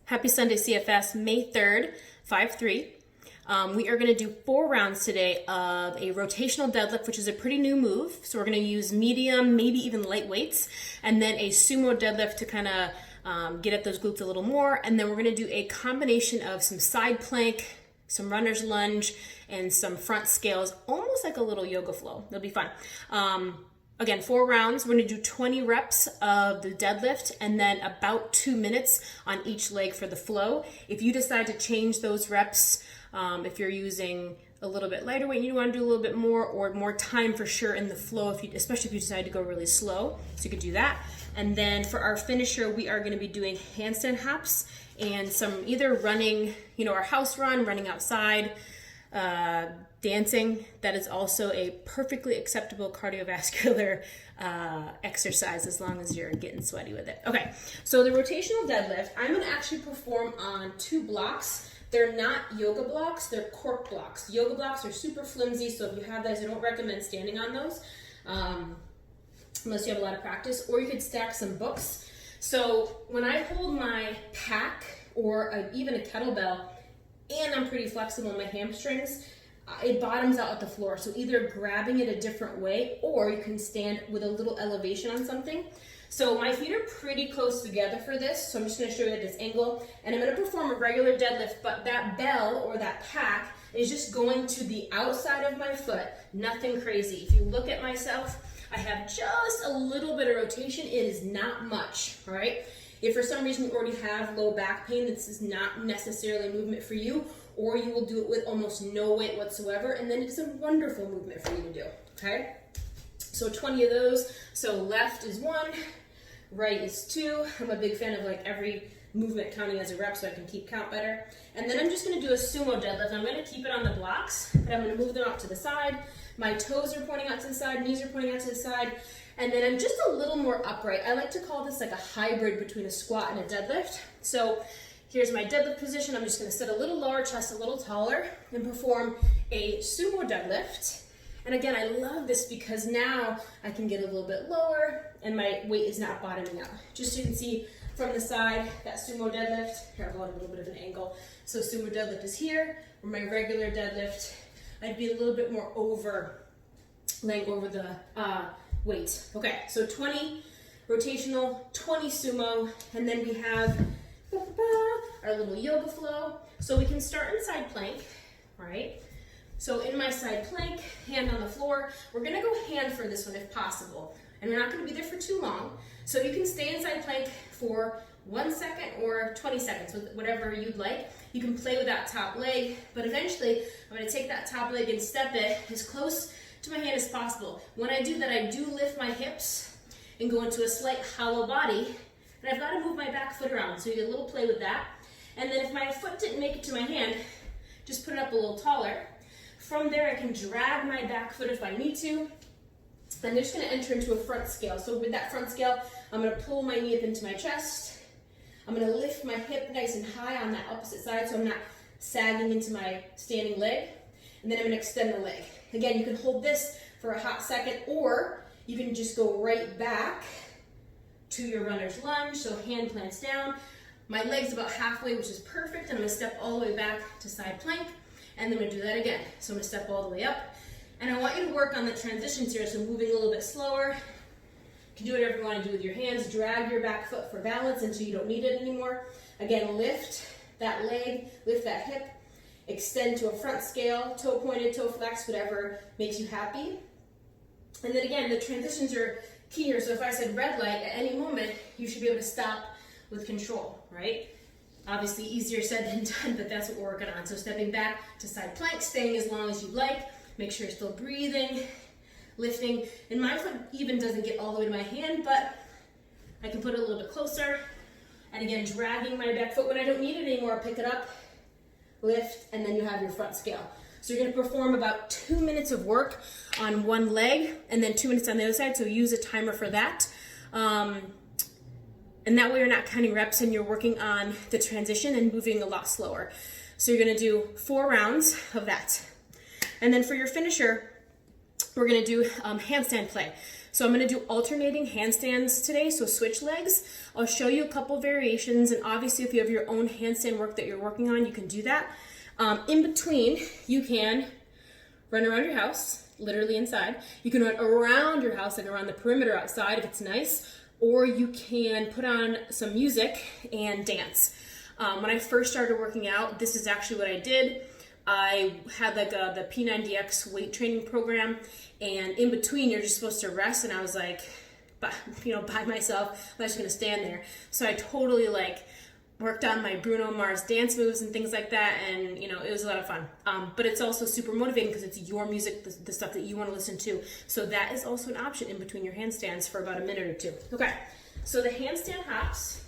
Happy Sunday CFS, May 3rd, 5-3. We are going to do 4 rounds today of a rotational deadlift, which is a pretty new move. So we're going to use medium, maybe even light weights, and then a sumo deadlift to kind of get at those glutes a little more. And then we're going to do a combination of some side plank, some runner's lunge, and some front scales, almost like a little yoga flow. It'll be fun. Again, 4 rounds. We're going to do 20 reps of the deadlift and then about 2 minutes on each leg for the flow. If you decide to change those reps, if you're using a little bit lighter weight and you want to do a little bit more or more time for sure in the flow, especially if you decide to go really slow, so you could do that. And then for our finisher, we are going to be doing handstand hops and some either running, our house run, running outside, dancing. That is also a perfectly acceptable cardiovascular exercise as long as you're getting sweaty with it. Okay, so the rotational deadlift, I'm going to actually perform on 2 blocks. They're not yoga blocks, they're cork blocks. Yoga blocks are super flimsy, so if you have those, I don't recommend standing on those unless you have a lot of practice, or you could stack some books. So when I hold my pack or even a kettlebell, and I'm pretty flexible in my hamstrings, it bottoms out at the floor. So either grabbing it a different way, or you can stand with a little elevation on something. So my feet are pretty close together for this. So I'm just gonna show you at this angle, and I'm gonna perform a regular deadlift, but that bell or that pack is just going to the outside of my foot, nothing crazy. If you look at myself, I have just a little bit of rotation. It is not much, all right? If for some reason you already have low back pain, this is not necessarily a movement for you, or you will do it with almost no weight whatsoever, and then it's a wonderful movement for you to do, okay? So 20 of those. So left is 1, right is 2. I'm a big fan of like every movement counting as a rep so I can keep count better. And then I'm just gonna do a sumo deadlift. I'm gonna keep it on the blocks, but I'm gonna move them out to the side. My toes are pointing out to the side, knees are pointing out to the side, and then I'm just a little more upright. I like to call this like a hybrid between a squat and a deadlift. So here's my deadlift position. I'm just gonna sit a little lower, chest a little taller, and perform a sumo deadlift. And again, I love this because now I can get a little bit lower and my weight is not bottoming out. Just so you can see from the side, that sumo deadlift, here I'll go at a little bit of an angle. So sumo deadlift is here, where my regular deadlift, I'd be a little bit more laying over the weight. Okay, so 20 rotational, 20 sumo, and then we have our little yoga flow. So we can start in side plank, right? So in my side plank, hand on the floor, we're gonna go hand for this one if possible. And we're not gonna be there for too long. So you can stay in side plank for 1 second or 20 seconds, whatever you'd like. You can play with that top leg, but eventually I'm gonna take that top leg and step it as close to my hand as possible. When I do that, I do lift my hips and go into a slight hollow body, and I've gotta move my back foot around, so you get a little play with that. And then if my foot didn't make it to my hand, just put it up a little taller. From there, I can drag my back foot if I need to. I'm just gonna enter into a front scale. So with that front scale, I'm gonna pull my knee up into my chest. I'm gonna lift my hip nice and high on that opposite side so I'm not sagging into my standing leg. And then I'm gonna extend the leg. Again, you can hold this for a hot second, or you can just go right back to your runner's lunge. So hand plants down. My leg's about halfway, which is perfect. And I'm gonna step all the way back to side plank. And then I'm gonna do that again. So I'm gonna step all the way up. And I want you to work on the transitions here, so moving a little bit slower. You can do whatever you wanna do with your hands. Drag your back foot for balance until you don't need it anymore. Again, lift that leg, lift that hip, extend to a front scale, toe pointed, toe flex, whatever makes you happy. And then again, the transitions are key here. So if I said red light, at any moment, you should be able to stop with control, right? Obviously easier said than done, but that's what we're working on. So stepping back to side plank, staying as long as you'd like. Make sure you're still breathing, lifting. And my foot even doesn't get all the way to my hand, but I can put it a little bit closer. And again, dragging my back foot when I don't need it anymore, pick it up, lift, and then you have your front scale. So you're gonna perform about 2 minutes of work on one leg and then 2 minutes on the other side, so use a timer for that. And that way you're not counting reps and you're working on the transition and moving a lot slower. So you're gonna do 4 rounds of that. And then for your finisher, we're gonna do handstand play. So I'm going to do alternating handstands today, so switch legs. I'll show you a couple variations, and obviously if you have your own handstand work that you're working on, you can do that. In between, you can run around your house, literally inside. You can run around your house, like around the perimeter outside if it's nice, or you can put on some music and dance. When I first started working out, this is actually what I did. I had like the P90X weight training program, and in between you're just supposed to rest, and I was like, by myself, I'm just gonna stand there. So I totally like worked on my Bruno Mars dance moves and things like that, and it was a lot of fun. But it's also super motivating because it's your music, the stuff that you want to listen to. So that is also an option in between your handstands for about a minute or two. Okay, so the handstand hops.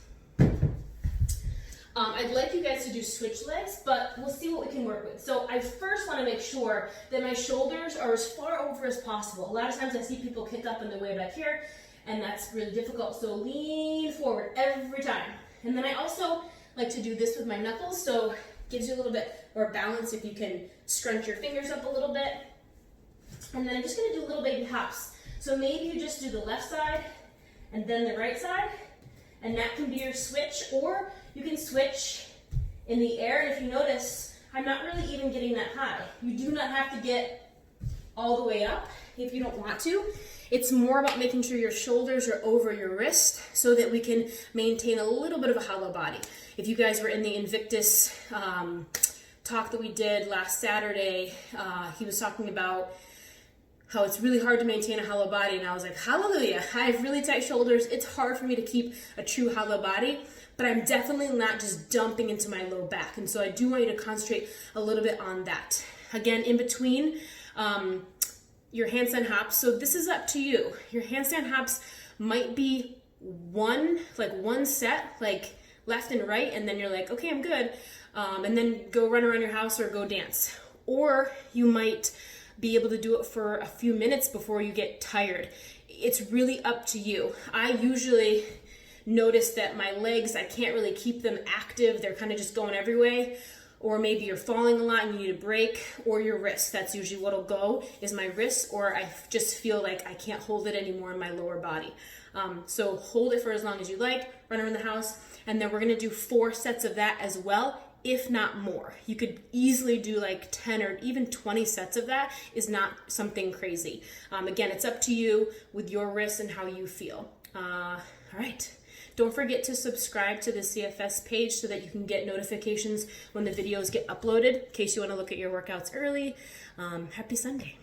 I'd like you guys to do switch legs, but we'll see what we can work with. So I first want to make sure that my shoulders are as far over as possible. A lot of times I see people kick up in the way back here, and that's really difficult. So lean forward every time. And then I also like to do this with my knuckles, so it gives you a little bit more balance if you can scrunch your fingers up a little bit. And then I'm just going to do little baby hops. So maybe you just do the left side and then the right side, and that can be your switch, or you can switch in the air. And if you notice, I'm not really even getting that high. You do not have to get all the way up if you don't want to. It's more about making sure your shoulders are over your wrist so that we can maintain a little bit of a hollow body. If you guys were in the Invictus talk that we did last Saturday, he was talking about how it's really hard to maintain a hollow body, and I was like, hallelujah, I have really tight shoulders. It's hard for me to keep a true hollow body, but I'm definitely not just dumping into my low back, and so I do want you to concentrate a little bit on that. Again, in between your handstand hops, so this is up to you. Your handstand hops might be one set, like left and right, and then you're like, okay, I'm good, and then go run around your house or go dance. Or you might be able to do it for a few minutes before you get tired. It's really up to you. I usually notice that my legs, I can't really keep them active. They're kind of just going every way. Or maybe you're falling a lot and you need a break, or your wrist. That's usually what'll go, is my wrist, or I just feel like I can't hold it anymore in my lower body. So hold it for as long as you like, run around the house, and then we're gonna do 4 sets of that as well, if not more. You could easily do like 10 or even 20 sets of that. Is not something crazy. Again, it's up to you with your wrists and how you feel. All right. Don't forget to subscribe to the CFS page so that you can get notifications when the videos get uploaded, in case you want to look at your workouts early. Happy Sunday.